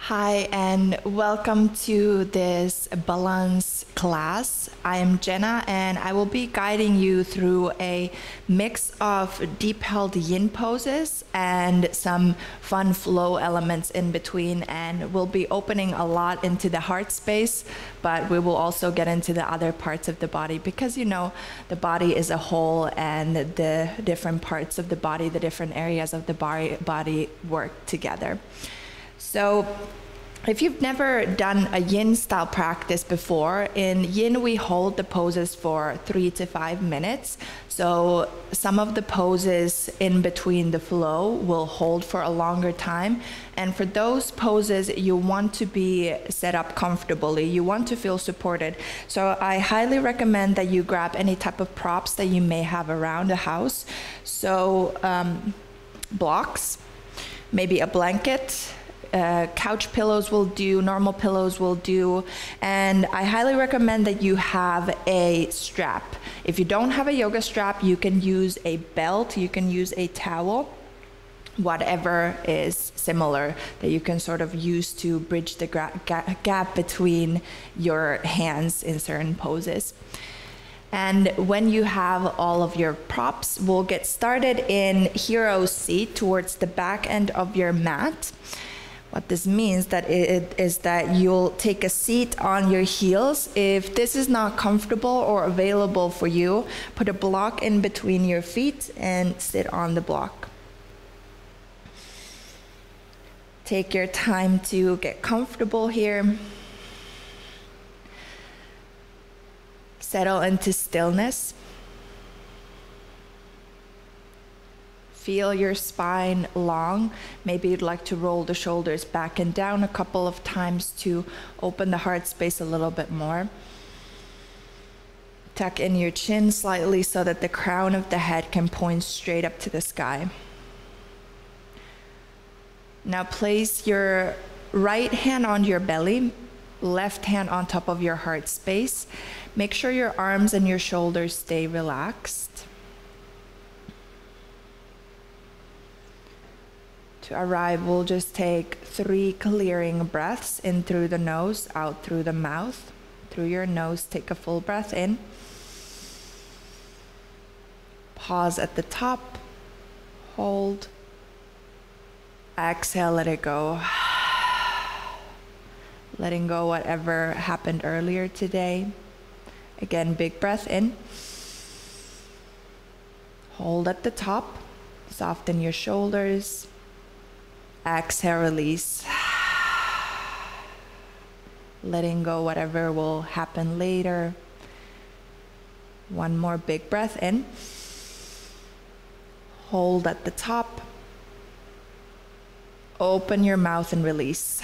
Hi, and welcome to this balance class. I am Jenna, and I will be guiding you through a mix of deep held yin poses and some fun flow elements in between. And we'll be opening a lot into the heart space, but we will also get into the other parts of the body because the body is a whole, and the different parts of the body, the different areas of the body work together. So if you've never done a yin style practice before, in yin we hold the poses for 3 to 5 minutes. So some of the poses in between the flow will hold for a longer time. And for those poses, you want to be set up comfortably. You want to feel supported. So I highly recommend that you grab any type of props that you may have around the house. So blocks, maybe a blanket, couch pillows will do, normal pillows will do, and I highly recommend that you have a strap. If you don't have a yoga strap, you can use a belt, you can use a towel, whatever is similar that you can sort of use to bridge the gap between your hands in certain poses. And when you have all of your props, we'll get started in hero seat towards the back end of your mat. What this means is that you'll take a seat on your heels. If this is not comfortable or available for you, put a block in between your feet and sit on the block. Take your time to get comfortable here. Settle into stillness. Feel your spine long. Maybe you'd like to roll the shoulders back and down a couple of times to open the heart space a little bit more. Tuck in your chin slightly so that the crown of the head can point straight up to the sky. Now place your right hand on your belly, left hand on top of your heart space. Make sure your arms and your shoulders stay relaxed. To arrive, we'll just take 3 clearing breaths in through the nose, out through the mouth. Through your nose, take a full breath in. Pause at the top. Hold. Exhale, let it go. Letting go whatever happened earlier today. Again, big breath in. Hold at the top. Soften your shoulders. Exhale, release. Letting go whatever will happen later. One more big breath in. Hold at the top. Open your mouth and release.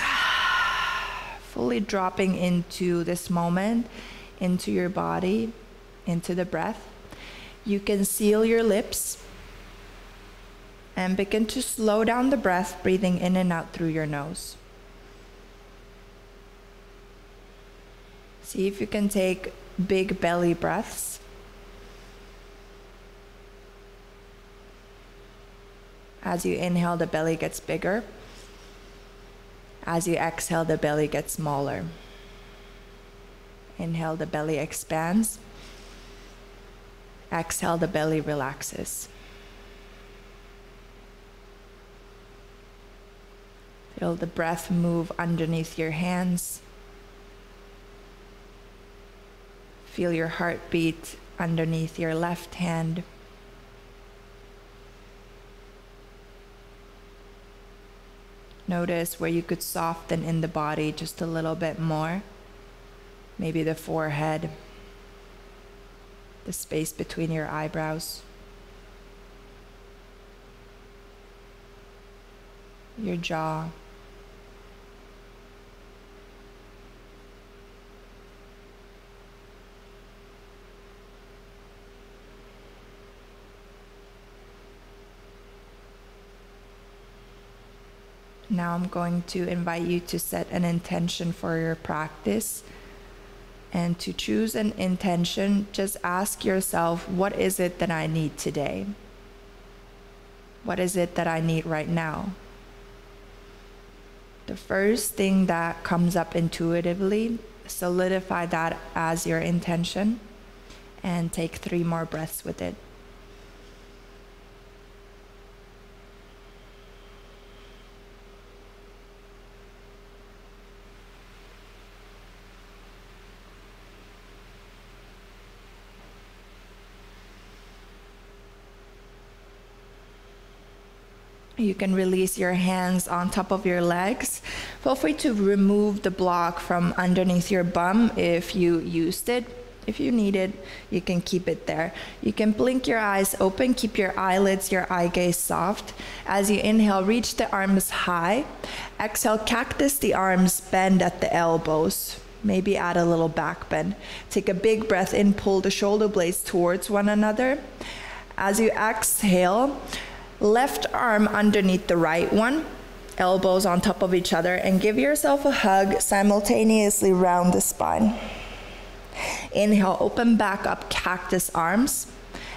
Fully dropping into this moment, into your body, into the breath. You can seal your lips and begin to slow down the breath, breathing in and out through your nose. See if you can take big belly breaths. As you inhale, the belly gets bigger. As you exhale, the belly gets smaller. Inhale, the belly expands. Exhale, the belly relaxes. Feel the breath move underneath your hands. Feel your heartbeat underneath your left hand. Notice where you could soften in the body just a little bit more. Maybe the forehead, the space between your eyebrows, your jaw. Now I'm going to invite you to set an intention for your practice. And to choose an intention, just ask yourself, what is it that I need today? What is it that I need right now? The first thing that comes up intuitively, solidify that as your intention and take 3 more breaths with it. You can release your hands on top of your legs. Feel free to remove the block from underneath your bum if you used it. If you need it, you can keep it there. You can blink your eyes open, keep your eyelids, your eye gaze soft. As you inhale, reach the arms high. Exhale, cactus the arms, bend at the elbows. Maybe add a little back bend. Take a big breath in, pull the shoulder blades towards one another. As you exhale, left arm underneath the right one, elbows on top of each other, and give yourself a hug, simultaneously round the spine. Inhale, open back up, cactus arms.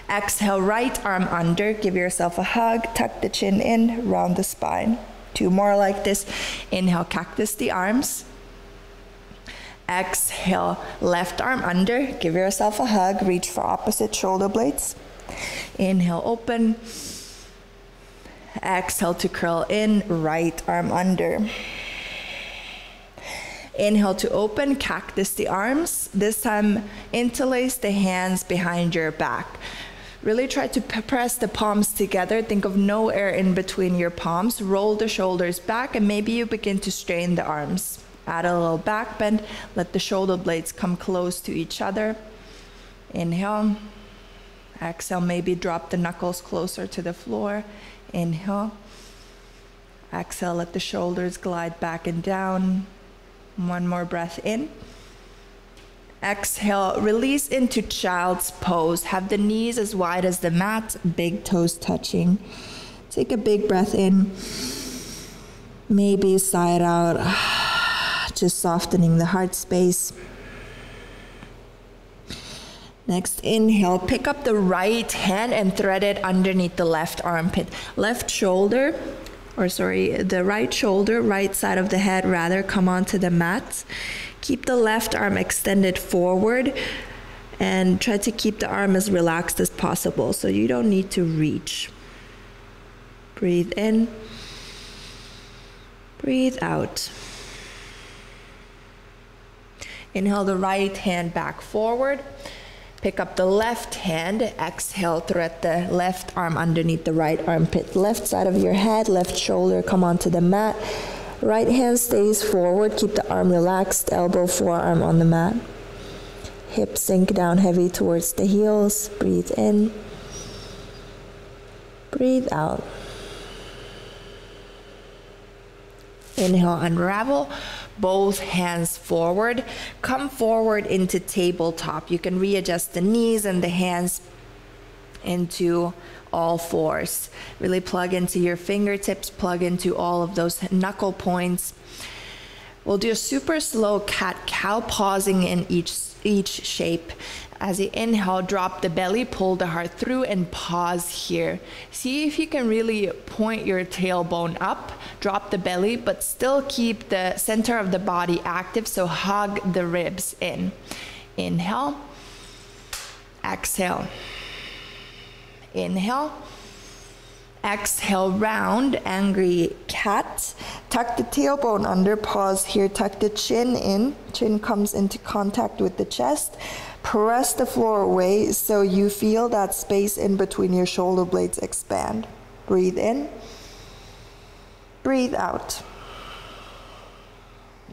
Exhale, right arm under, give yourself a hug, tuck the chin in, round the spine. 2 more like this. Inhale, cactus the arms. Exhale, left arm under, give yourself a hug, reach for opposite shoulder blades. Inhale, open. Exhale to curl in, right arm under. Inhale to open, cactus the arms. This time, interlace the hands behind your back. Really try to press the palms together. Think of no air in between your palms. Roll the shoulders back, and maybe you begin to strain the arms. Add a little back bend. Let the shoulder blades come close to each other. Inhale. Exhale, maybe drop the knuckles closer to the floor. Inhale. Exhale, let the shoulders glide back and down. 1 more breath in. Exhale, release into child's pose. Have the knees as wide as the mat, big toes touching. Take a big breath in. Maybe side out, just softening the heart space. Next, inhale, pick up the right hand and thread it underneath the left armpit. The right shoulder, right side of the head rather, come onto the mat. Keep the left arm extended forward and try to keep the arm as relaxed as possible so you don't need to reach. Breathe in, breathe out. Inhale the right hand back forward. Pick up the left hand, exhale, thread the left arm underneath the right armpit. Left side of your head, left shoulder, come onto the mat. Right hand stays forward, keep the arm relaxed, elbow, forearm on the mat. Hips sink down heavy towards the heels. Breathe in, breathe out. Inhale, unravel. Both hands forward. Come forward into tabletop. You can readjust the knees and the hands into all fours. Really plug into your fingertips, plug into all of those knuckle points. We'll do a super slow cat-cow, pausing in each shape. As you inhale, drop the belly, pull the heart through, and pause here. See if you can really point your tailbone up, drop the belly, but still keep the center of the body active, so hug the ribs in. Inhale, exhale. Inhale, exhale, round, angry cat. Tuck the tailbone under, pause here, tuck the chin in. Chin comes into contact with the chest. Press the floor away so you feel that space in between your shoulder blades expand. Breathe in, breathe out.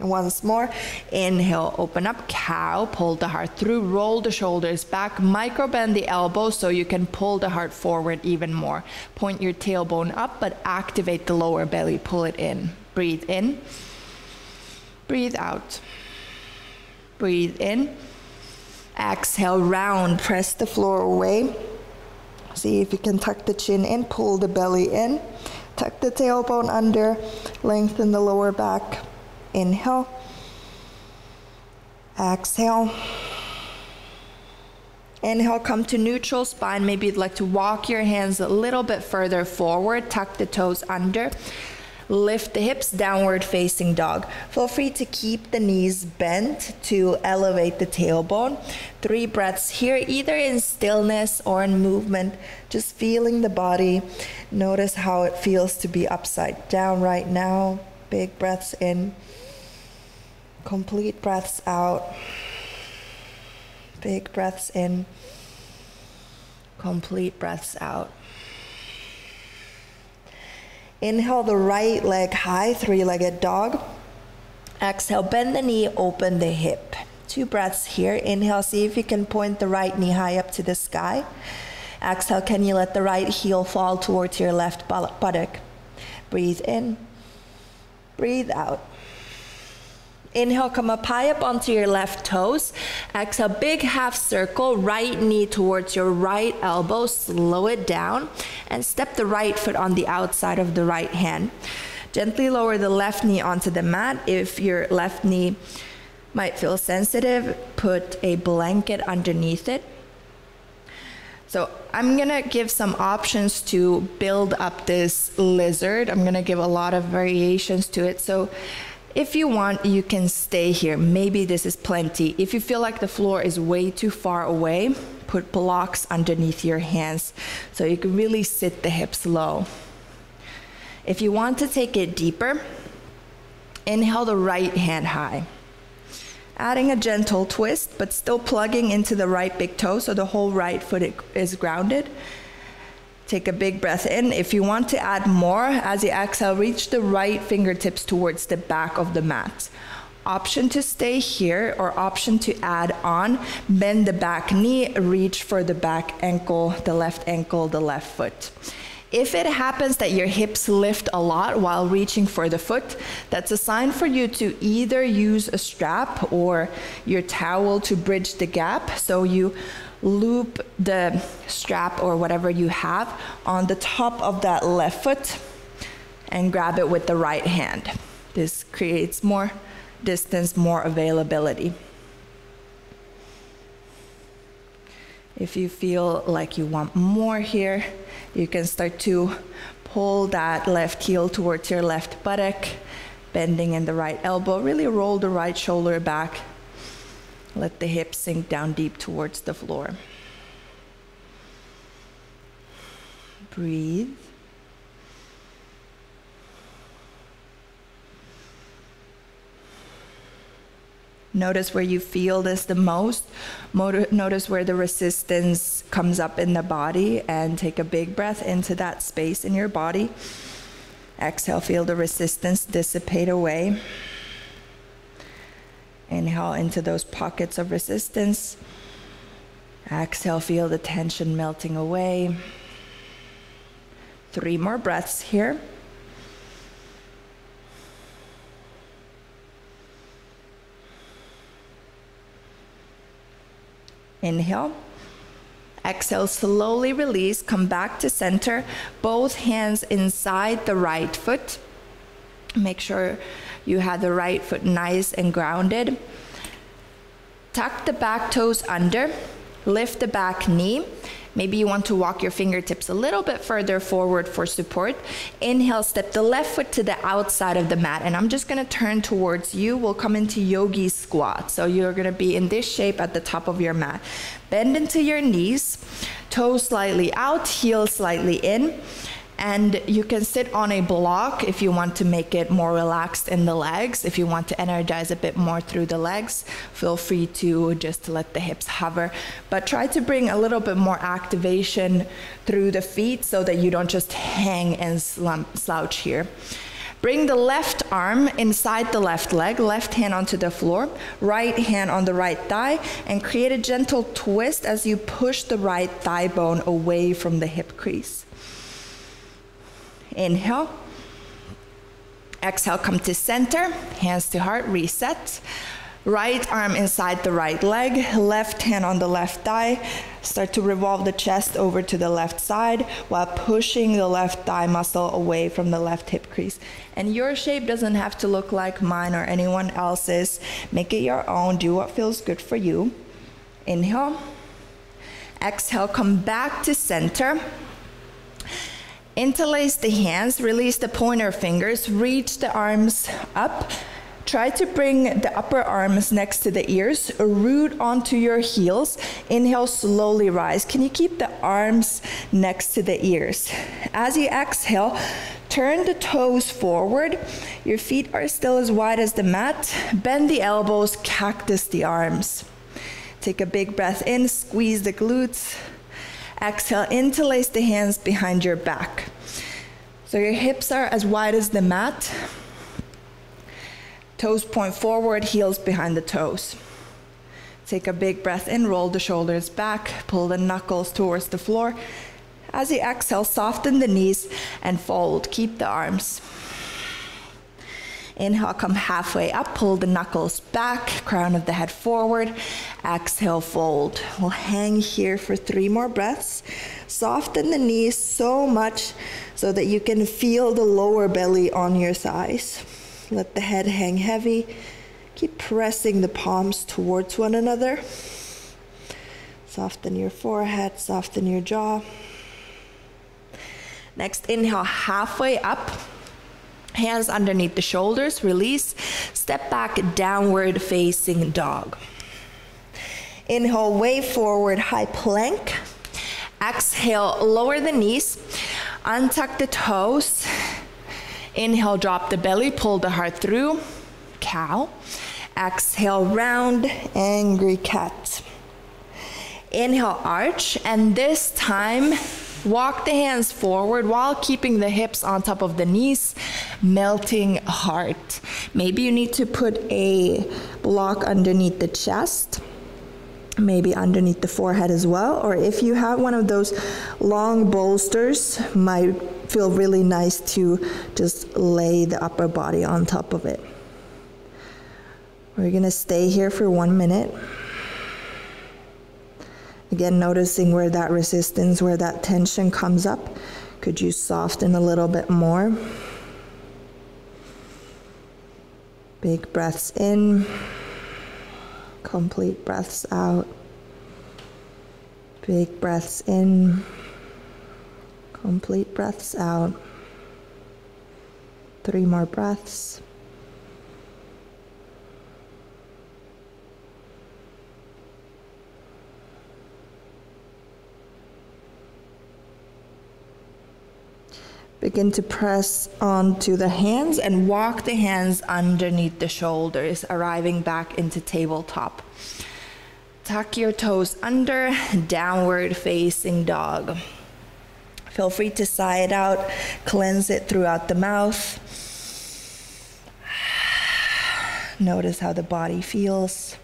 Once more, inhale, open up, cow, pull the heart through, roll the shoulders back, micro bend the elbows so you can pull the heart forward even more. Point your tailbone up, but activate the lower belly, pull it in. Breathe in, breathe out. Breathe in. Exhale, round, press the floor away. See if you can tuck the chin in, pull the belly in. Tuck the tailbone under, lengthen the lower back. Inhale. Exhale. Inhale, come to neutral spine. Maybe you'd like to walk your hands a little bit further forward. Tuck the toes under. Lift the hips, downward facing dog. Feel free to keep the knees bent to elevate the tailbone. 3 breaths here, either in stillness or in movement, just feeling the body. Notice how it feels to be upside down right now. Big breaths in, complete breaths out. Big breaths in, complete breaths out. Inhale the right leg high, 3-legged dog. Exhale, bend the knee, open the hip. 2 breaths here. Inhale, see if you can point the right knee high up to the sky. Exhale, can you let the right heel fall towards your left buttock? Breathe in, breathe out. Inhale, come up high up onto your left toes. Exhale, big half circle, right knee towards your right elbow. Slow it down and step the right foot on the outside of the right hand. Gently lower the left knee onto the mat. If your left knee might feel sensitive, put a blanket underneath it. So I'm gonna give some options to build up this lizard. I'm gonna give a lot of variations to it. So if you want, you can stay here. Maybe this is plenty. If you feel like the floor is way too far away, put blocks underneath your hands so you can really sit the hips low. If you want to take it deeper, inhale the right hand high. Adding a gentle twist, but still plugging into the right big toe so the whole right foot is grounded. Take a big breath in. If you want to add more, as you exhale, reach the right fingertips towards the back of the mat. Option to stay here or option to add on. Bend the back knee, reach for the back ankle, the left foot. If it happens that your hips lift a lot while reaching for the foot, that's a sign for you to either use a strap or your towel to bridge the gap. So you loop the strap or whatever you have on the top of that left foot and grab it with the right hand. This creates more distance, more availability. If you feel like you want more here, you can start to pull that left heel towards your left buttock, bending in the right elbow. Really roll the right shoulder back. Let the hips sink down deep towards the floor. Breathe. Notice where you feel this the most. Notice where the resistance comes up in the body and take a big breath into that space in your body. Exhale, feel the resistance dissipate away. Inhale into those pockets of resistance. Exhale, feel the tension melting away. 3 more breaths here. Inhale. Exhale, slowly release, come back to center. Both hands inside the right foot. Make sure you have the right foot nice and grounded. Tuck the back toes under, lift the back knee. Maybe you want to walk your fingertips a little bit further forward for support. Inhale, step the left foot to the outside of the mat, and I'm just gonna turn towards you. We'll come into yogi squat. So you're gonna be in this shape at the top of your mat. Bend into your knees, toes slightly out, heel slightly in. And you can sit on a block if you want to make it more relaxed in the legs. If you want to energize a bit more through the legs, feel free to just let the hips hover. But try to bring a little bit more activation through the feet so that you don't just hang and slouch here. Bring the left arm inside the left leg, left hand onto the floor, right hand on the right thigh, and create a gentle twist as you push the right thigh bone away from the hip crease. Inhale. Exhale, come to center, hands to heart, reset. Right arm inside the right leg, left hand on the left thigh. Start to revolve the chest over to the left side while pushing the left thigh muscle away from the left hip crease. And your shape doesn't have to look like mine or anyone else's. Make it your own, do what feels good for you. Inhale. Exhale, come back to center. Interlace the hands, release the pointer fingers, reach the arms up. Try to bring the upper arms next to the ears, root onto your heels. Inhale, slowly rise. Can you keep the arms next to the ears? As you exhale, turn the toes forward. Your feet are still as wide as the mat. Bend the elbows, cactus the arms. Take a big breath in, squeeze the glutes. Exhale, interlace the hands behind your back. So your hips are as wide as the mat. Toes point forward, heels behind the toes. Take a big breath in, roll the shoulders back, pull the knuckles towards the floor. As you exhale, soften the knees and fold. Keep the arms. Inhale, come halfway up, pull the knuckles back, crown of the head forward. Exhale, fold. We'll hang here for 3 more breaths. Soften the knees so much so that you can feel the lower belly on your thighs. Let the head hang heavy. Keep pressing the palms towards one another. Soften your forehead, soften your jaw. Next, inhale, halfway up. Hands underneath the shoulders, release. Step back, downward facing dog. Inhale, wave forward, high plank. Exhale, lower the knees. Untuck the toes. Inhale, drop the belly, pull the heart through. Cow. Exhale, round, angry cat. Inhale, arch, and this time, walk the hands forward while keeping the hips on top of the knees, melting heart. Maybe you need to put a block underneath the chest, maybe underneath the forehead as well, or if you have one of those long bolsters, might feel really nice to just lay the upper body on top of it. We're gonna stay here for 1 minute. Again, noticing where that resistance, where that tension comes up. Could you soften a little bit more? Big breaths in, complete breaths out. Big breaths in, complete breaths out. 3 more breaths. Begin to press onto the hands and walk the hands underneath the shoulders, arriving back into tabletop. Tuck your toes under, downward facing dog. Feel free to sigh it out, cleanse it throughout the mouth. Notice how the body feels.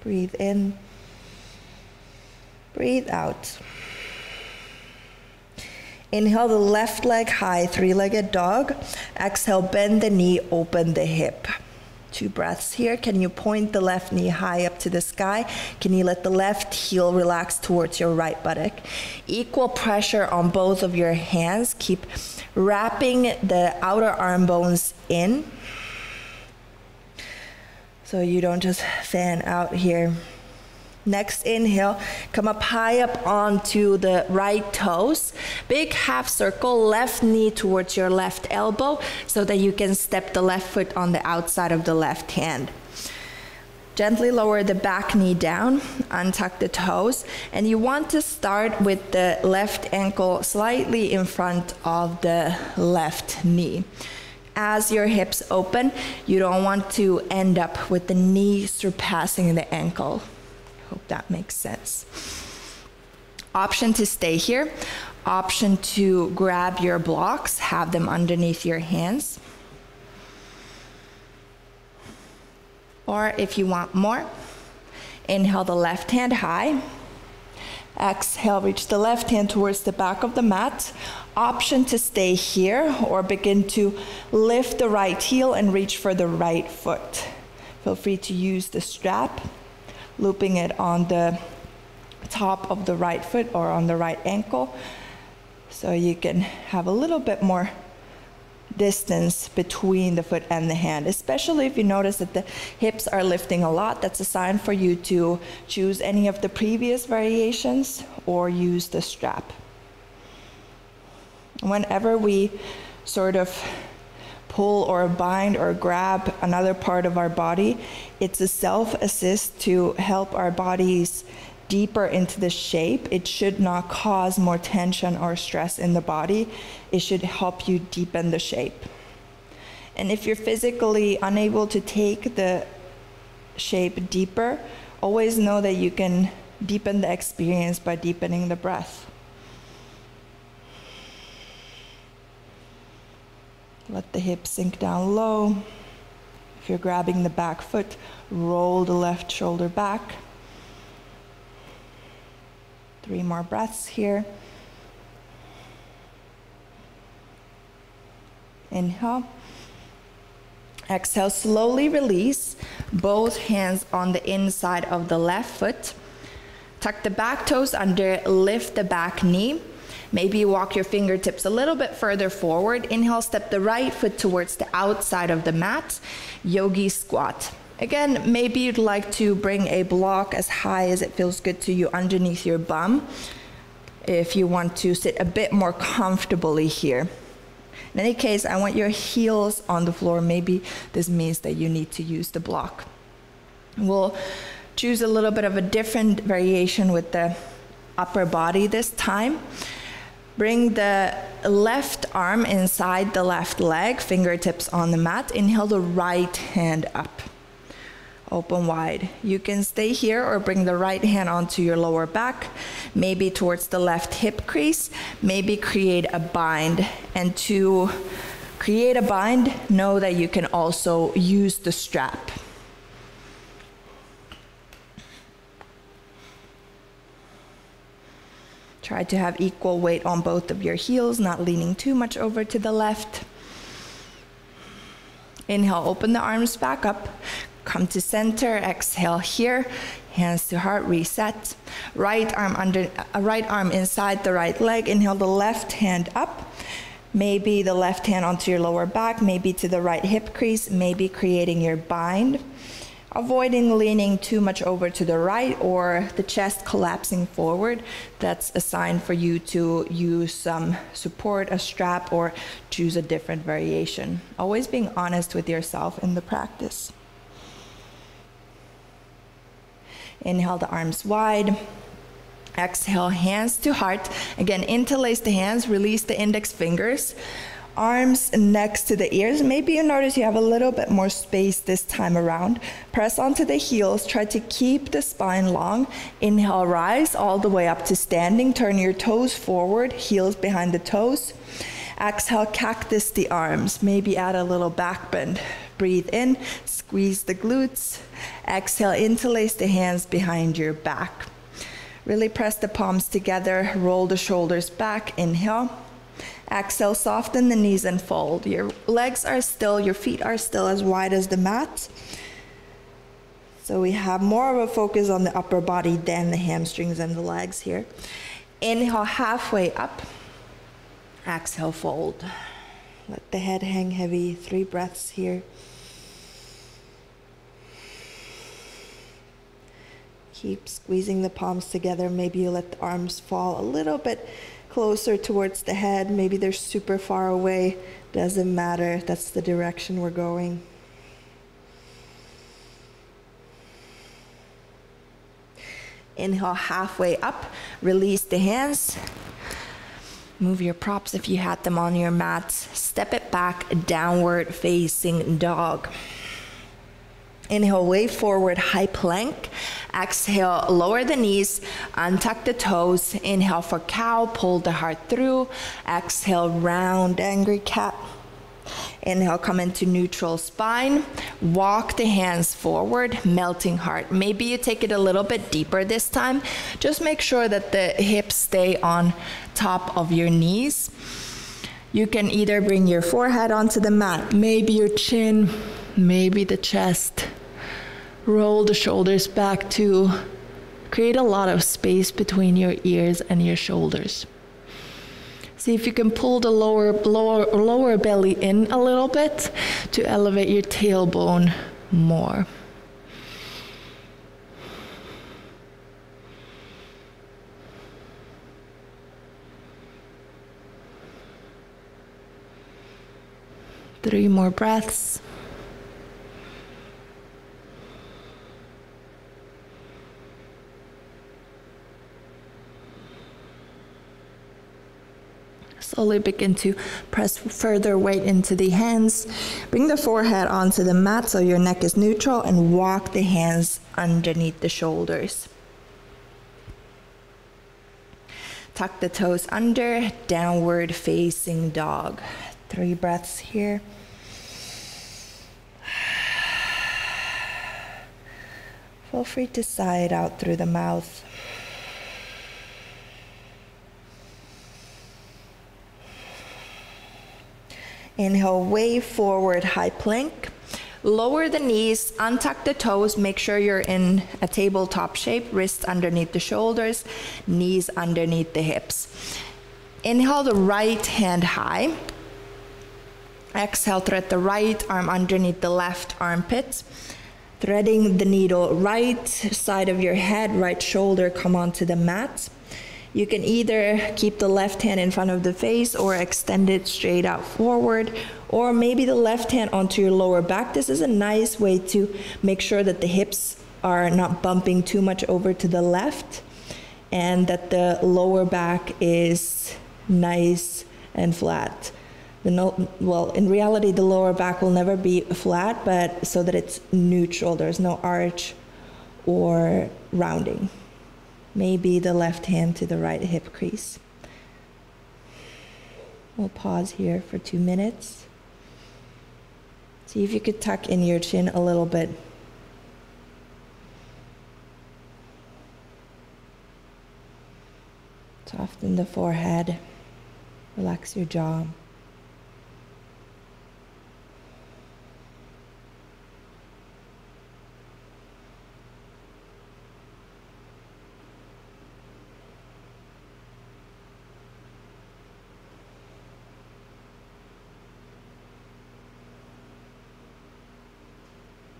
Breathe in. Breathe out. Inhale the left leg high, 3-legged dog. Exhale, bend the knee, open the hip. 2 breaths here. Can you point the left knee high up to the sky? Can you let the left heel relax towards your right buttock? Equal pressure on both of your hands. Keep wrapping the outer arm bones in so you don't just fan out here. Next inhale, come up high up onto the right toes. Big half circle, left knee towards your left elbow so that you can step the left foot on the outside of the left hand. Gently lower the back knee down, untuck the toes, and you want to start with the left ankle slightly in front of the left knee. As your hips open, you don't want to end up with the knee surpassing the ankle. Hope that makes sense. Option to stay here. Option to grab your blocks, have them underneath your hands. Or if you want more, inhale the left hand high. Exhale, reach the left hand towards the back of the mat. Option to stay here or begin to lift the right heel and reach for the right foot. Feel free to use the strap, looping it on the top of the right foot or on the right ankle so you can have a little bit more distance between the foot and the hand, especially if you notice that the hips are lifting a lot. That's a sign for you to choose any of the previous variations or use the strap. Whenever we sort of pull or bind or grab another part of our body, it's a self-assist to help our bodies deeper into the shape. It should not cause more tension or stress in the body. It should help you deepen the shape. And if you're physically unable to take the shape deeper, always know that you can deepen the experience by deepening the breath. Let the hips sink down low. If you're grabbing the back foot, roll the left shoulder back. 3 more breaths here. Inhale. Exhale, slowly release both hands on the inside of the left foot. Tuck the back toes under, lift the back knee. Maybe walk your fingertips a little bit further forward. Inhale, step the right foot towards the outside of the mat. Yogi squat. Again, maybe you'd like to bring a block as high as it feels good to you underneath your bum if you want to sit a bit more comfortably here. In any case, I want your heels on the floor. Maybe this means that you need to use the block. We'll choose a little bit of a different variation with the upper body this time. Bring the left arm inside the left leg, fingertips on the mat. Inhale the right hand up. Open wide. You can stay here or bring the right hand onto your lower back, maybe towards the left hip crease, maybe create a bind. And to create a bind, know that you can also use the strap. Try to have equal weight on both of your heels, not leaning too much over to the left. Inhale, open the arms back up. Come to center, exhale here, hands to heart, reset. Right arm inside the right leg. Inhale the left hand up. Maybe the left hand onto your lower back, maybe to the right hip crease, maybe creating your bind. Avoiding leaning too much over to the right or the chest collapsing forward. That's a sign for you to use some support, a strap, or choose a different variation. Always being honest with yourself in the practice. Inhale the arms wide. Exhale, hands to heart. Again, interlace the hands, release the index fingers. Arms next to the ears. Maybe you notice you have a little bit more space this time around. Press onto the heels. Try to keep the spine long. Inhale, rise all the way up to standing. Turn your toes forward, heels behind the toes. Exhale, cactus the arms. Maybe add a little back bend. Breathe in, squeeze the glutes. Exhale, interlace the hands behind your back. Really press the palms together, roll the shoulders back. Inhale. Exhale, soften the knees and fold. Your legs are still, your feet are still as wide as the mat. So we have more of a focus on the upper body than the hamstrings and the legs here. Inhale, halfway up. Exhale, fold. Let the head hang heavy. 3 breaths here. Keep squeezing the palms together. Maybe you let the arms fall a little bit closer towards the head. Maybe they're super far away. Doesn't matter. That's the direction we're going. Inhale, halfway up. Release the hands. Move your props if you had them on your mat. Step it back, downward facing dog. Inhale, wave forward, high plank. Exhale, lower the knees, untuck the toes. Inhale for cow, pull the heart through. Exhale, round angry cat. Inhale, come into neutral spine. Walk the hands forward, melting heart. Maybe you take it a little bit deeper this time. Just make sure that the hips stay on top of your knees. You can either bring your forehead onto the mat, maybe your chin, maybe the chest. Roll the shoulders back to create a lot of space between your ears and your shoulders. See if you can pull the lower belly in a little bit to elevate your tailbone more. Three more breaths. Slowly begin to press further weight into the hands. Bring the forehead onto the mat so your neck is neutral, and walk the hands underneath the shoulders. Tuck the toes under, downward facing dog. 3 breaths here. Feel free to sigh it out through the mouth. Inhale, wave forward, high plank. Lower the knees, untuck the toes, make sure you're in a tabletop shape, wrists underneath the shoulders, knees underneath the hips. Inhale the right hand high. Exhale, thread the right arm underneath the left armpit. Threading the needle right side of your head, right shoulder, come onto the mat. You can either keep the left hand in front of the face or extend it straight out forward, or maybe the left hand onto your lower back. This is a nice way to make sure that the hips are not bumping too much over to the left and that the lower back is nice and flat. Well, in reality, the lower back will never be flat, but so that it's neutral. There's no arch or rounding. Maybe the left hand to the right hip crease. We'll pause here for 2 minutes. See if you could tuck in your chin a little bit. Soften the forehead. Relax your jaw.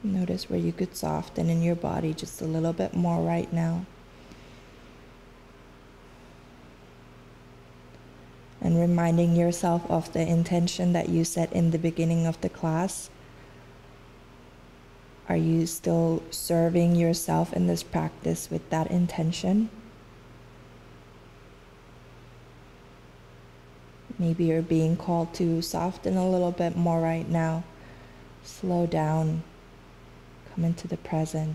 Notice where you could soften in your body just a little bit more right now. And reminding yourself of the intention that you set in the beginning of the class. Are you still serving yourself in this practice with that intention? Maybe you're being called to soften a little bit more right now. Slow down. Come into the present.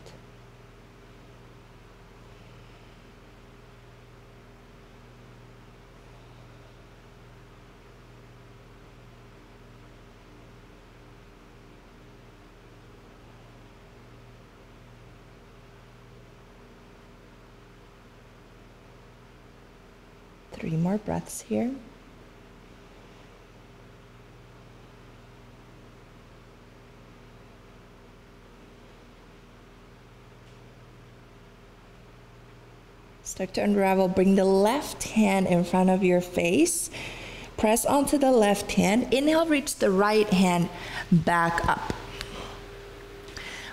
Three more breaths here. Start to unravel. Bring the left hand in front of your face. Press onto the left hand. Inhale, reach the right hand back up.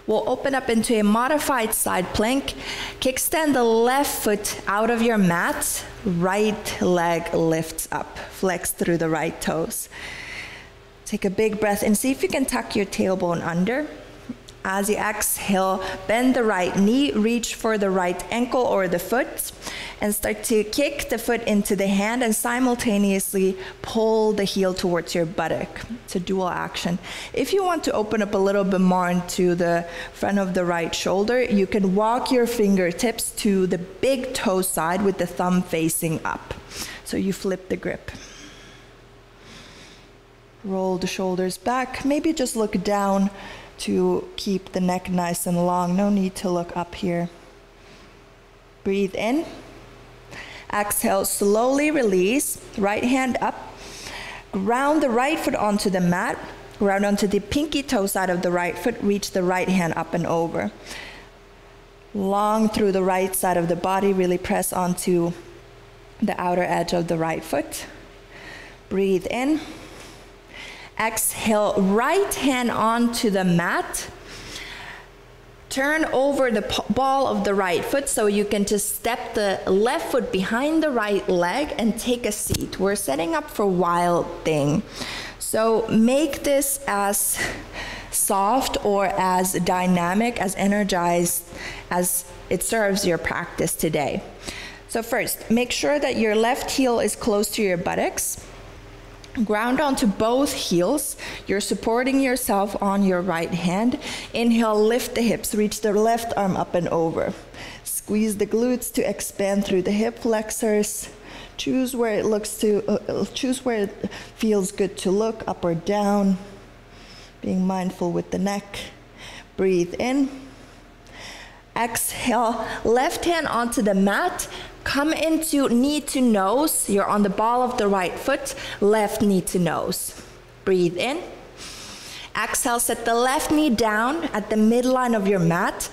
We'll open up into a modified side plank. Kickstand the left foot out of your mat. Right leg lifts up. Flex through the right toes. Take a big breath and see if you can tuck your tailbone under. As you exhale, bend the right knee, reach for the right ankle or the foot, and start to kick the foot into the hand and simultaneously pull the heel towards your buttock. It's a dual action. If you want to open up a little bit more into the front of the right shoulder, you can walk your fingertips to the big toe side with the thumb facing up. So you flip the grip. Roll the shoulders back. Maybe just look down to keep the neck nice and long. No need to look up here. Breathe in. Exhale, slowly release. Right hand up. Ground the right foot onto the mat. Ground onto the pinky toe side of the right foot. Reach the right hand up and over. Long through the right side of the body. Really press onto the outer edge of the right foot. Breathe in. Exhale, right hand onto the mat. Turn over the ball of the right foot so you can just step the left foot behind the right leg and take a seat. We're setting up for wild thing. So make this as soft or as dynamic, as energized as it serves your practice today. So first, make sure that your left heel is close to your buttocks. Ground onto both heels. You're supporting yourself on your right hand. Inhale, lift the hips, reach the left arm up and over. Squeeze the glutes to expand through the hip flexors. Choose where it feels good to look, up or down. Being mindful with the neck. Breathe in. Exhale, left hand onto the mat. Come into knee to nose. You're on the ball of the right foot, left knee to nose. Breathe in. Exhale, set the left knee down at the midline of your mat.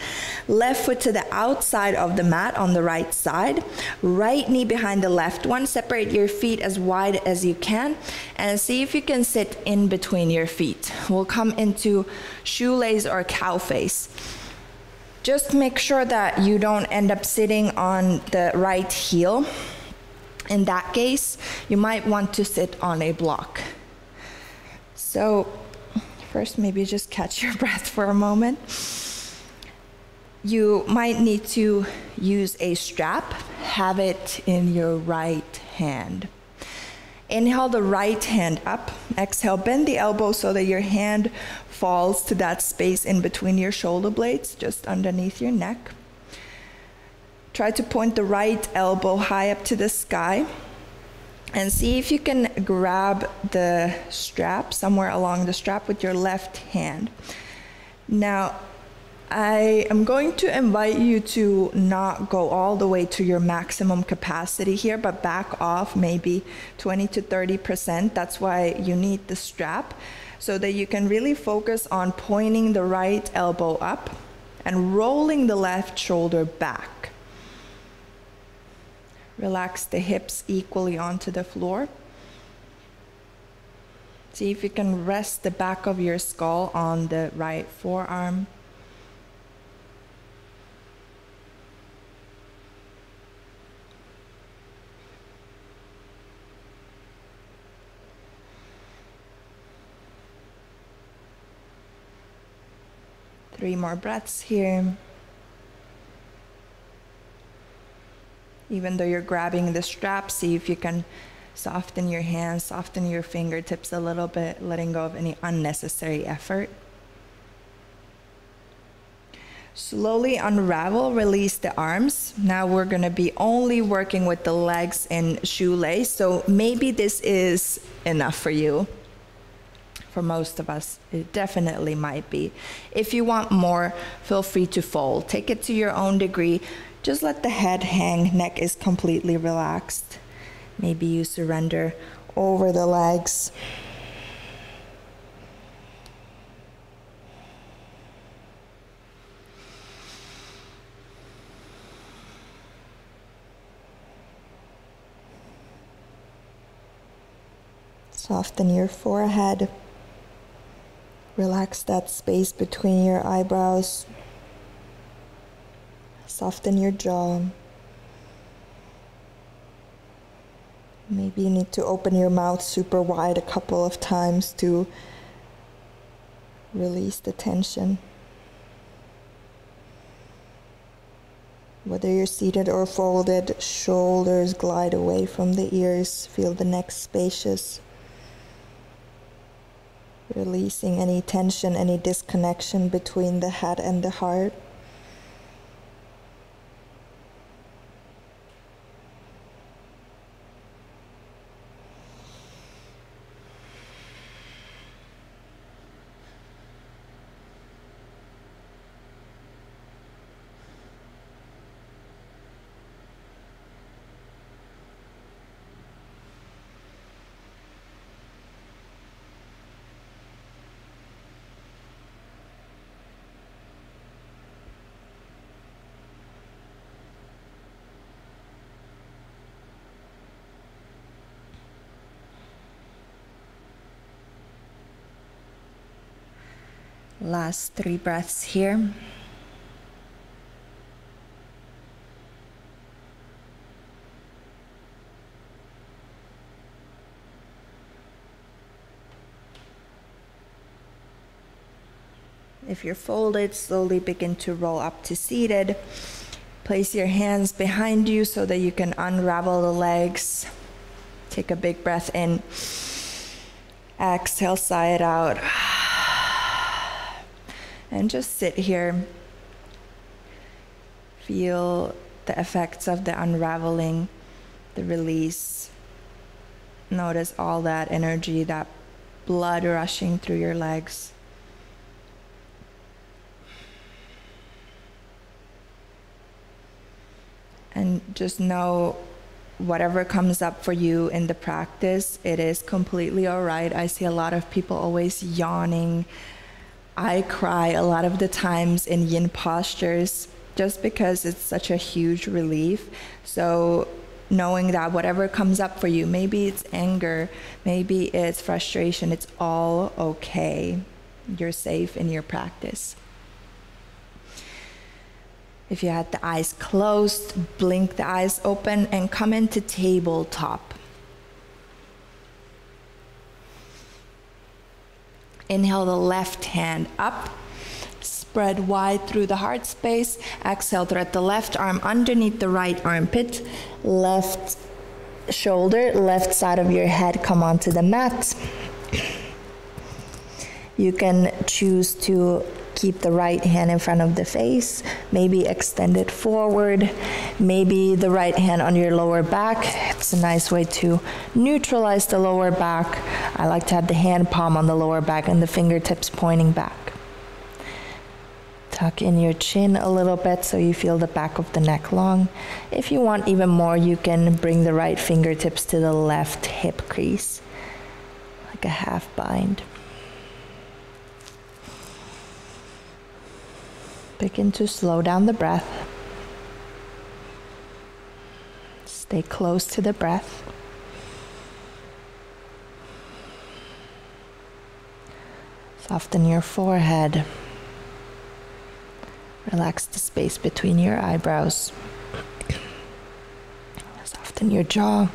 Left foot to the outside of the mat on the right side. Right knee behind the left one. Separate your feet as wide as you can and see if you can sit in between your feet. We'll come into shoelace or cow face. Just make sure that you don't end up sitting on the right heel. In that case, you might want to sit on a block. So first, maybe just catch your breath for a moment. You might need to use a strap. Have it in your right hand. Inhale the right hand up. Exhale, bend the elbow so that your hand falls to that space in between your shoulder blades, just underneath your neck. Try to point the right elbow high up to the sky and see if you can grab the strap, somewhere along the strap with your left hand. Now, I am going to invite you to not go all the way to your maximum capacity here, but back off maybe 20 to 30%. That's why you need the strap, so that you can really focus on pointing the right elbow up and rolling the left shoulder back. Relax the hips equally onto the floor. See if you can rest the back of your skull on the right forearm. Three more breaths here. Even though you're grabbing the strap, see if you can soften your hands, soften your fingertips a little bit, letting go of any unnecessary effort. Slowly unravel, release the arms. Now we're gonna be only working with the legs in shoelace, so maybe this is enough for you. For most of us, it definitely might be. If you want more, feel free to fold. Take it to your own degree. Just let the head hang, neck is completely relaxed. Maybe you surrender over the legs. Soften your forehead. Relax that space between your eyebrows. Soften your jaw. Maybe you need to open your mouth super wide a couple of times to release the tension. Whether you're seated or folded, shoulders glide away from the ears. Feel the neck spacious. Releasing any tension, any disconnection between the head and the heart. Last 3 breaths here. If you're folded, slowly begin to roll up to seated. Place your hands behind you so that you can unravel the legs. Take a big breath in. Exhale, sigh it out. And just sit here. Feel the effects of the unraveling, the release. Notice all that energy, that blood rushing through your legs. And just know whatever comes up for you in the practice, it is completely all right. I see a lot of people always yawning. I cry a lot of the times in yin postures just because it's such a huge relief. So knowing that whatever comes up for you, maybe it's anger, maybe it's frustration, it's all okay. You're safe in your practice. If you had the eyes closed, blink the eyes open and come into tabletop. Inhale the left hand up, spread wide through the heart space. Exhale, thread the left arm underneath the right armpit, left shoulder, left side of your head come onto the mat. You can choose to keep the right hand in front of the face, maybe extend it forward, maybe the right hand on your lower back. It's a nice way to neutralize the lower back. I like to have the hand palm on the lower back and the fingertips pointing back. Tuck in your chin a little bit so you feel the back of the neck long. If you want even more, you can bring the right fingertips to the left hip crease, like a half bind. Begin to slow down the breath. Stay close to the breath. Soften your forehead. Relax the space between your eyebrows. Soften your jaw.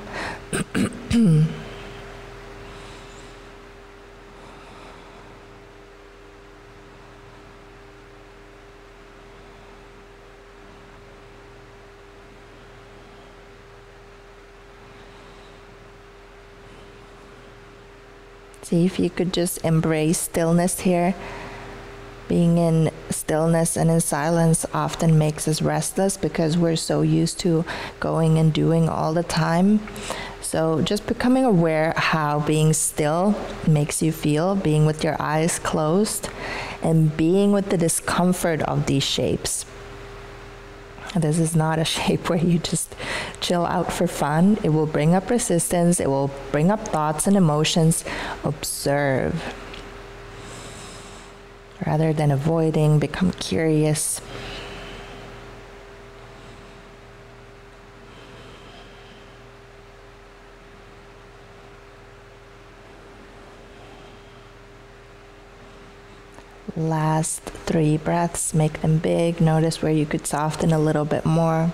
See if you could just embrace stillness here. Being in stillness and in silence often makes us restless because we're so used to going and doing all the time. So just becoming aware how being still makes you feel, being with your eyes closed, and being with the discomfort of these shapes. This is not a shape where you just chill out for fun. It will bring up resistance. It will bring up thoughts and emotions. Observe. Rather than avoiding, become curious. Last 3 breaths, make them big. Notice where you could soften a little bit more.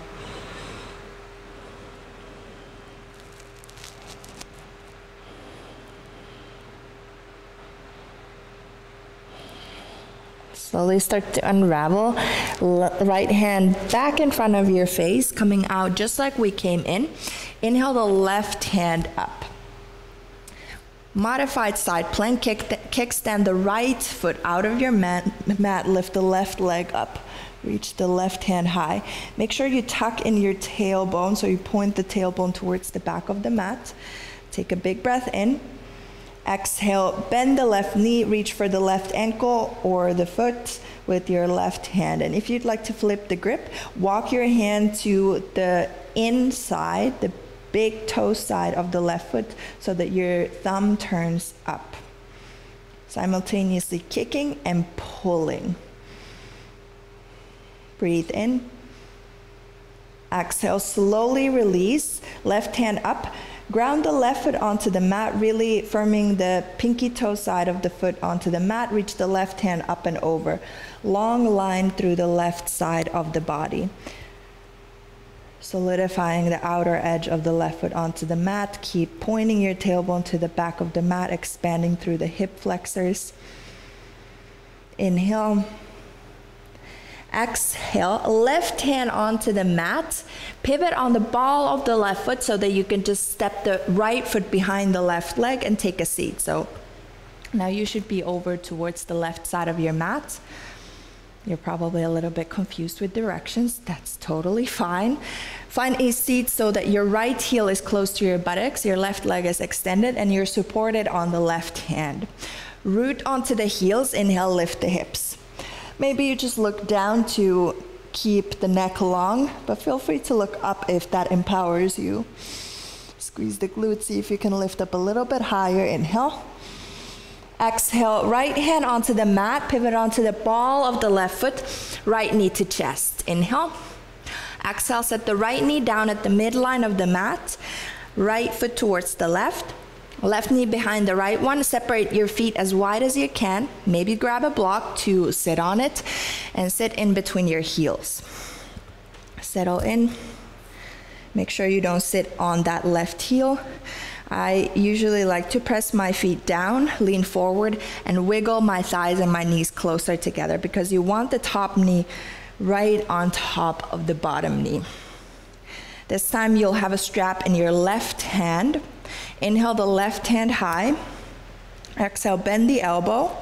Slowly start to unravel. Right hand back in front of your face, coming out just like we came in. Inhale the left hand up. Modified side plank, kickstand the right foot out of your mat, lift the left leg up. Reach the left hand high. Make sure you tuck in your tailbone, so you point the tailbone towards the back of the mat. Take a big breath in. Exhale, bend the left knee, reach for the left ankle or the foot with your left hand. And if you'd like to flip the grip, walk your hand to the inside, the big toe side of the left foot so that your thumb turns up. Simultaneously kicking and pulling. Breathe in. Exhale, slowly release. Left hand up. Ground the left foot onto the mat, really firming the pinky toe side of the foot onto the mat. Reach the left hand up and over. Long line through the left side of the body. Solidifying the outer edge of the left foot onto the mat. Keep pointing your tailbone to the back of the mat, expanding through the hip flexors. Inhale. Exhale, left hand onto the mat. Pivot on the ball of the left foot so that you can just step the right foot behind the left leg and take a seat. So now you should be over towards the left side of your mat. You're probably a little bit confused with directions. That's totally fine. Find a seat so that your right heel is close to your buttocks, your left leg is extended, and you're supported on the left hand. Root onto the heels. Inhale, lift the hips. Maybe you just look down to keep the neck long, but feel free to look up if that empowers you. Squeeze the glutes, see if you can lift up a little bit higher. Inhale. Exhale, right hand onto the mat, pivot onto the ball of the left foot, right knee to chest. Inhale. Exhale, set the right knee down at the midline of the mat, right foot towards the left. Left knee behind the right one. Separate your feet as wide as you can. Maybe grab a block to sit on it and sit in between your heels. Settle in. Make sure you don't sit on that left heel. I usually like to press my feet down, lean forward, and wiggle my thighs and my knees closer together because you want the top knee right on top of the bottom knee. This time you'll have a strap in your left hand. Inhale the left hand high. Exhale, bend the elbow.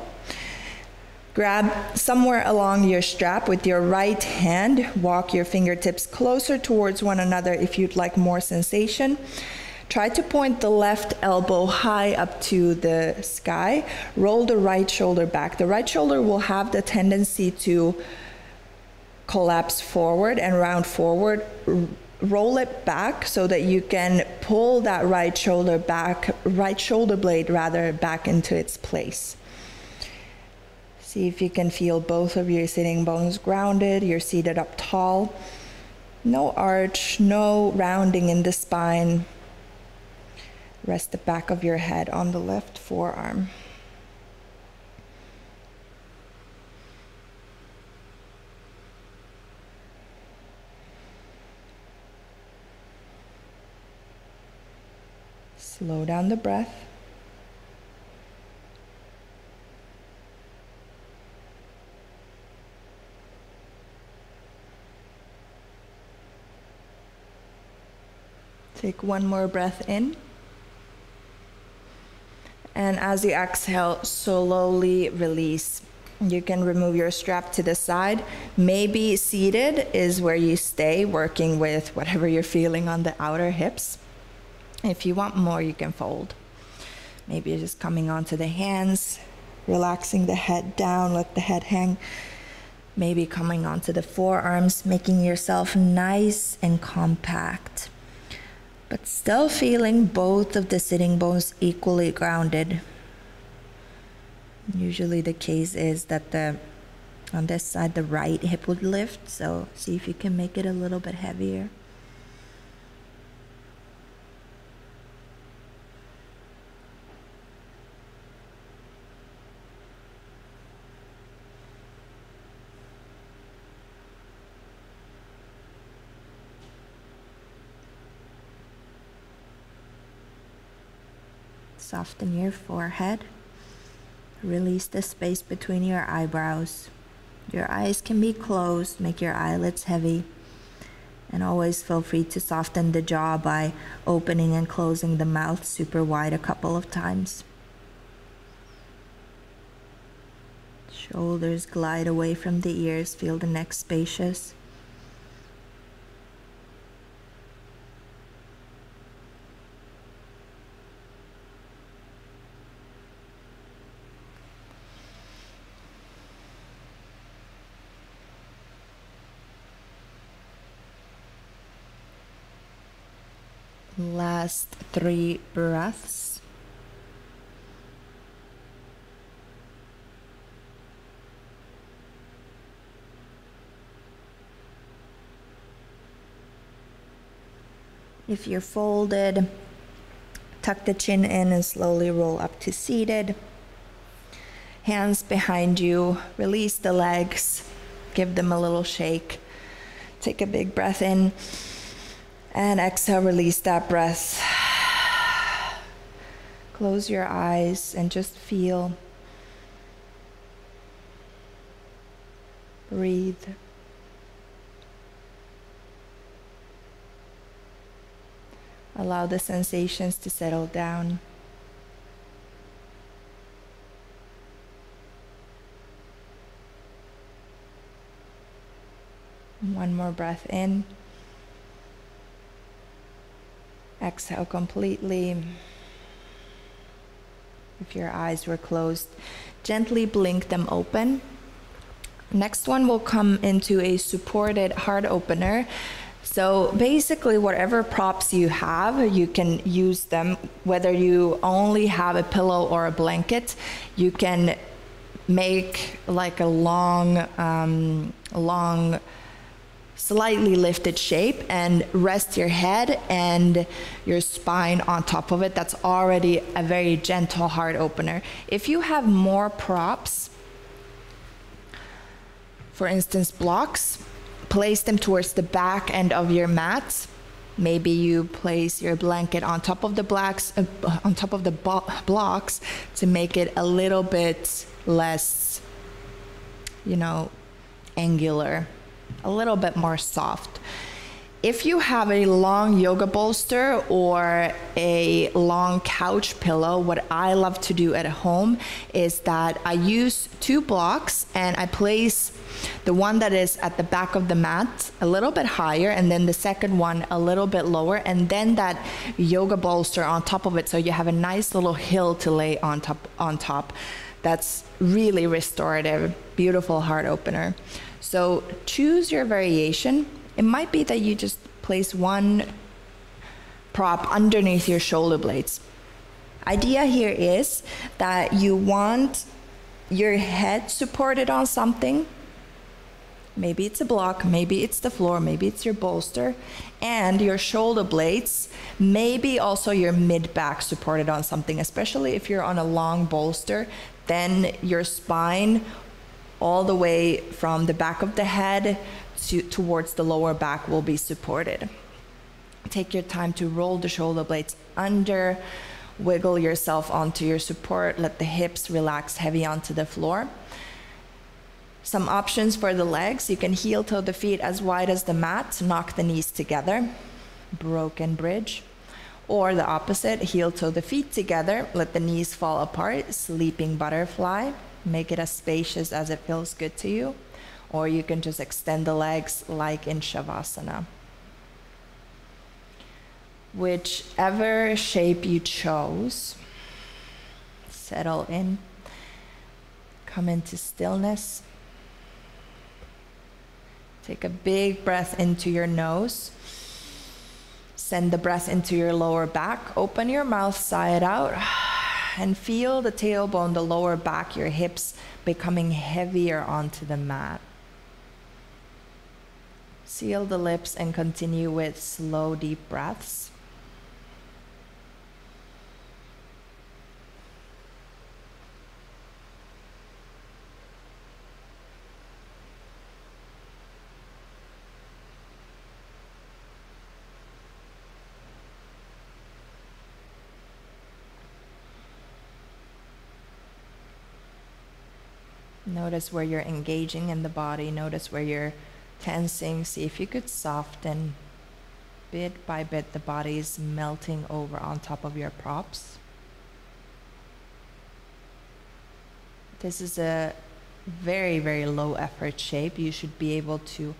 Grab somewhere along your strap with your right hand. Walk your fingertips closer towards one another if you'd like more sensation. Try to point the left elbow high up to the sky. Roll the right shoulder back. The right shoulder will have the tendency to collapse forward and round forward. Roll it back so that you can pull that right shoulder blade back into its place. See if you can feel both of your sitting bones grounded. You're seated up tall. No arch, no rounding in the spine. Rest the back of your head on the left forearm. Slow down the breath. Take one more breath in. And as you exhale, slowly release. You can remove your strap to the side. Maybe seated is where you stay, working with whatever you're feeling on the outer hips. If you want more, you can fold. Maybe you're just coming onto the hands, relaxing the head down, let the head hang. Maybe coming onto the forearms, making yourself nice and compact, but still feeling both of the sitting bones equally grounded. Usually the case is that on this side, the right hip would lift, so see if you can make it a little bit heavier. Soften your forehead. Release the space between your eyebrows. Your eyes can be closed, make your eyelids heavy. And always feel free to soften the jaw by opening and closing the mouth super wide a couple of times. Shoulders glide away from the ears, feel the neck spacious. Last 3 breaths. If you're folded, Tuck the chin in and slowly roll up to seated. Hands behind you, release the legs, give them a little shake. Take a big breath in and exhale, release that breath. Close your eyes and just feel. Breathe. Allow the sensations to settle down. One more breath in. Exhale completely. If your eyes were closed, gently blink them open. Next one will come into a supported heart opener. So basically whatever props you have, you can use them. Whether you only have a pillow or a blanket, you can make like a long, slightly lifted shape and rest your head and your spine on top of it. That's already a very gentle heart opener. If you have more props, for instance, blocks, place them towards the back end of your mat. Maybe you place your blanket on top of the blocks to make it a little bit less, angular, a little bit more soft. If you have a long yoga bolster or a long couch pillow, what I love to do at home is that I use 2 blocks and I place the one that is at the back of the mat a little bit higher, and then the second one a little bit lower, and then that yoga bolster on top of it, so you have a nice little hill to lay on top. That's really restorative, beautiful heart opener. So choose your variation. It might be that you just place one prop underneath your shoulder blades. Idea here is that you want your head supported on something. Maybe it's a block, maybe it's the floor, maybe it's your bolster, and your shoulder blades, maybe also your mid-back supported on something, especially if you're on a long bolster, then your spine all the way from the back of the head towards the lower back will be supported. Take your time to roll the shoulder blades under, wiggle yourself onto your support, let the hips relax heavy onto the floor. Some options for the legs: you can heel toe the feet as wide as the mat, knock the knees together, broken bridge. Or the opposite, heel toe the feet together, let the knees fall apart, sleeping butterfly. Make it as spacious as it feels good to you. Or you can just extend the legs like in Shavasana. Whichever shape you chose, settle in, come into stillness. Take a big breath into your nose. Send the breath into your lower back. Open your mouth, sigh it out. And feel the tailbone, the lower back, your hips becoming heavier onto the mat. Seal the lips and continue with slow, deep breaths. Notice where you're engaging in the body. Notice where you're tensing. See if you could soften. Bit by bit, the body is melting over on top of your props. This is a very, very low effort shape. You should be able to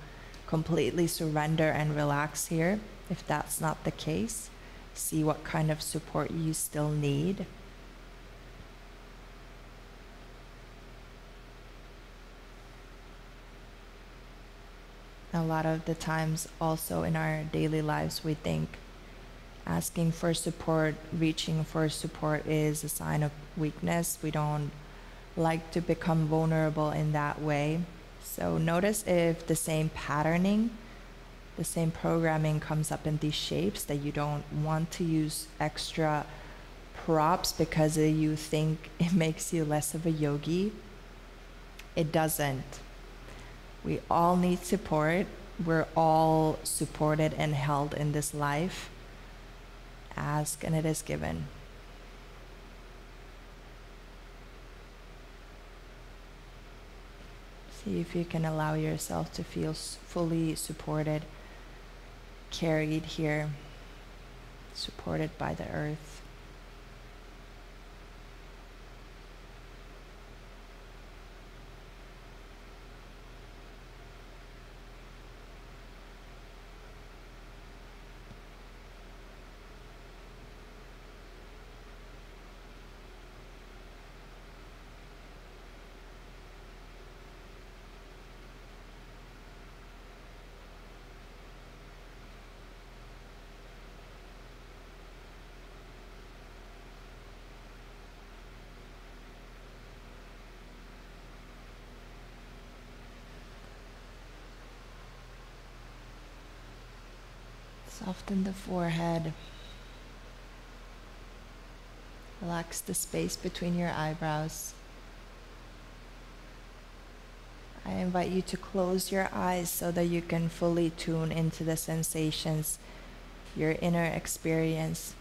completely surrender and relax here. If that's not the case, see what kind of support you still need. A lot of the times also in our daily lives, we think asking for support, reaching for support is a sign of weakness. We don't like to become vulnerable in that way. So notice if the same patterning, the same programming comes up in these shapes, that you don't want to use extra props because you think it makes you less of a yogi. It doesn't. We all need support. We're all supported and held in this life. Ask and it is given. See if you can allow yourself to feel fully supported, carried here, supported by the earth. Soften the forehead. Relax the space between your eyebrows. I invite you to close your eyes so that you can fully tune into the sensations, your inner experience.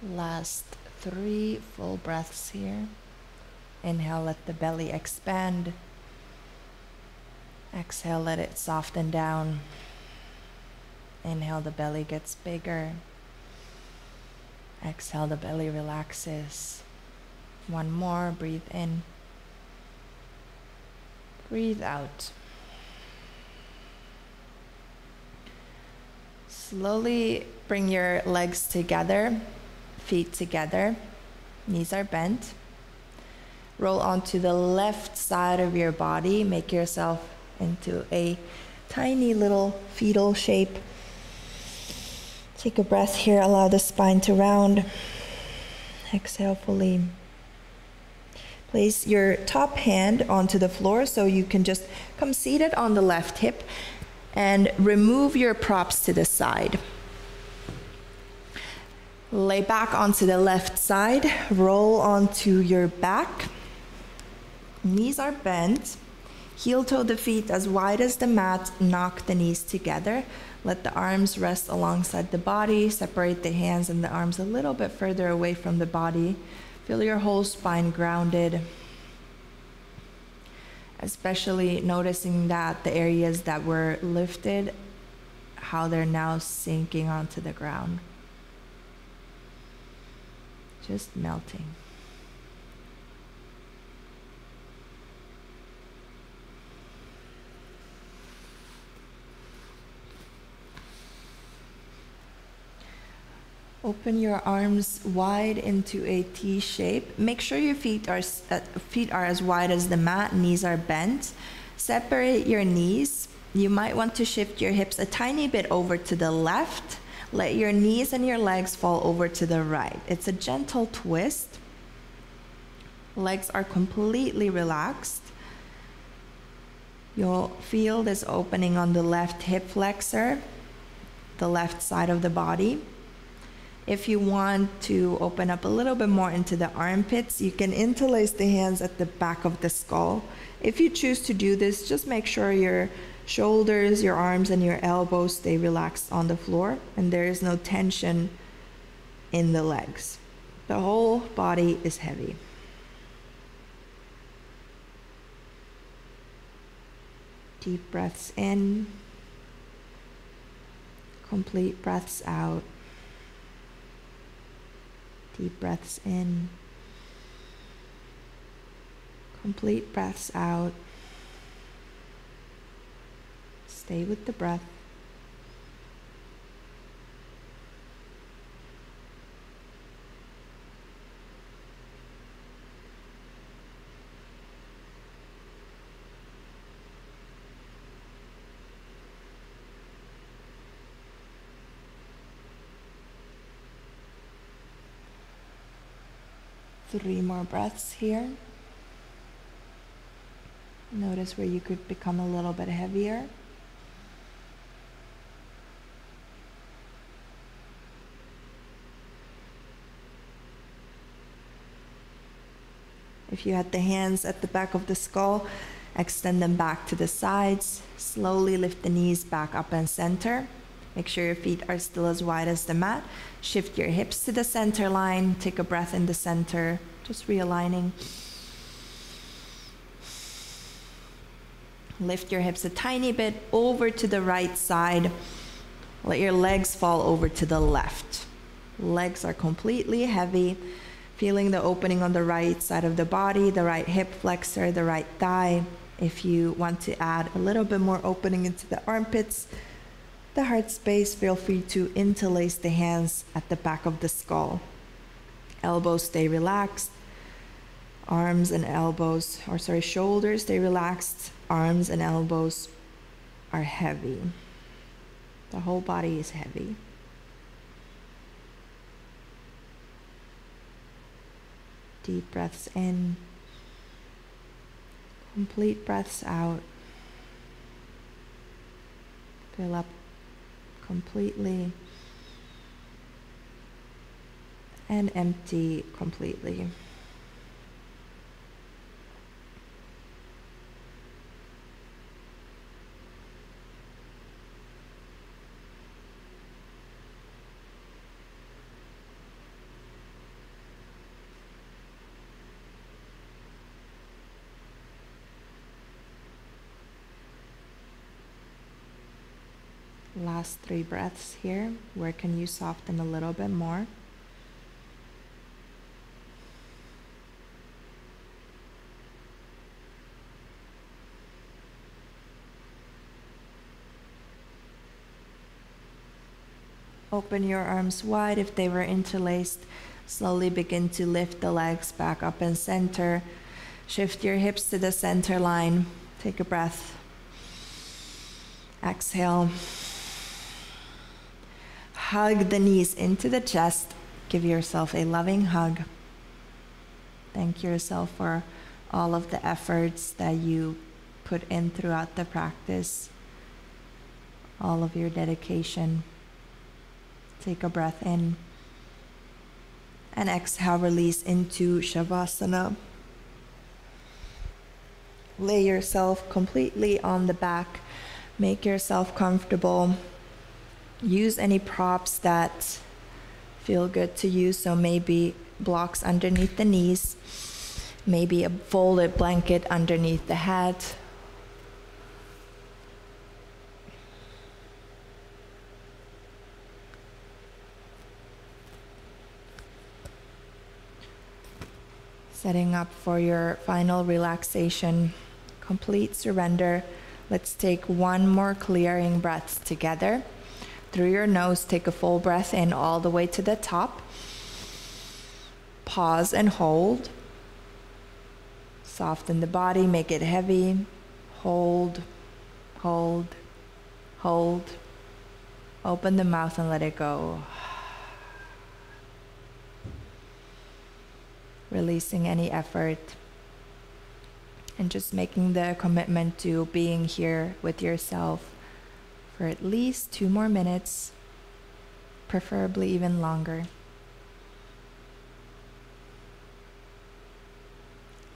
Last 3 full breaths here. Inhale, let the belly expand. Exhale, let it soften down. Inhale, the belly gets bigger. Exhale, the belly relaxes. One more, breathe in. Breathe out. Slowly bring your legs together. Feet together, knees are bent. Roll onto the left side of your body. Make yourself into a tiny little fetal shape. Take a breath here, allow the spine to round. Exhale fully. Place your top hand onto the floor so you can just come seated on the left hip and remove your props to the side. Lay back onto the left side, roll onto your back. Knees are bent. Heel toe the feet as wide as the mat, knock the knees together. Let the arms rest alongside the body. Separate the hands and the arms a little bit further away from the body. Feel your whole spine grounded. Especially noticing that the areas that were lifted, how they're now sinking onto the ground. Just melting. Open your arms wide into a T shape. Make sure your feet are as wide as the mat, knees are bent. Separate your knees. You might want to shift your hips a tiny bit over to the left. Let your knees and your legs fall over to the right. It's a gentle twist. Legs are completely relaxed. You'll feel this opening on the left hip flexor, the left side of the body. If you want to open up a little bit more into the armpits, you can interlace the hands at the back of the skull. If you choose to do this, just make sure your shoulders, your arms, and your elbows stay relaxed on the floor, and there is no tension in the legs. The whole body is heavy. Deep breaths in, complete breaths out. Deep breaths in, complete breaths out. Stay with the breath. Three more breaths here. Notice where you could become a little bit heavier. If you had the hands at the back of the skull, extend them back to the sides. Slowly lift the knees back up and center. Make sure your feet are still as wide as the mat. Shift your hips to the center line. Take a breath in the center, just realigning. Lift your hips a tiny bit over to the right side. Let your legs fall over to the left. Legs are completely heavy. Feeling the opening on the right side of the body, the right hip flexor, the right thigh. If you want to add a little bit more opening into the armpits, the heart space, feel free to interlace the hands at the back of the skull. Elbows stay relaxed. Arms and elbows, shoulders stay relaxed. Arms and elbows are heavy. The whole body is heavy. Deep breaths in. Complete breaths out. Fill up completely and empty completely. Last 3 breaths here. Where can you soften a little bit more? Open your arms wide if they were interlaced. Slowly begin to lift the legs back up and center. Shift your hips to the center line. Take a breath. Exhale. Hug the knees into the chest. Give yourself a loving hug. Thank yourself for all of the efforts that you put in throughout the practice, all of your dedication. Take a breath in and exhale, release into Shavasana. Lay yourself completely on the back. Make yourself comfortable. Use any props that feel good to you. So maybe blocks underneath the knees, maybe a folded blanket underneath the head. Setting up for your final relaxation, complete surrender. Let's take one more clearing breath together. Through your nose, take a full breath in all the way to the top. Pause and hold. Soften the body, make it heavy. Hold, hold, hold. Open the mouth and let it go. Releasing any effort. And just making the commitment to being here with yourself for at least 2 more minutes, preferably even longer.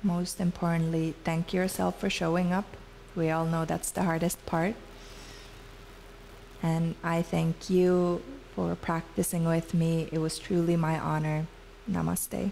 Most importantly, thank yourself for showing up. We all know that's the hardest part. And I thank you for practicing with me. It was truly my honor. Namaste.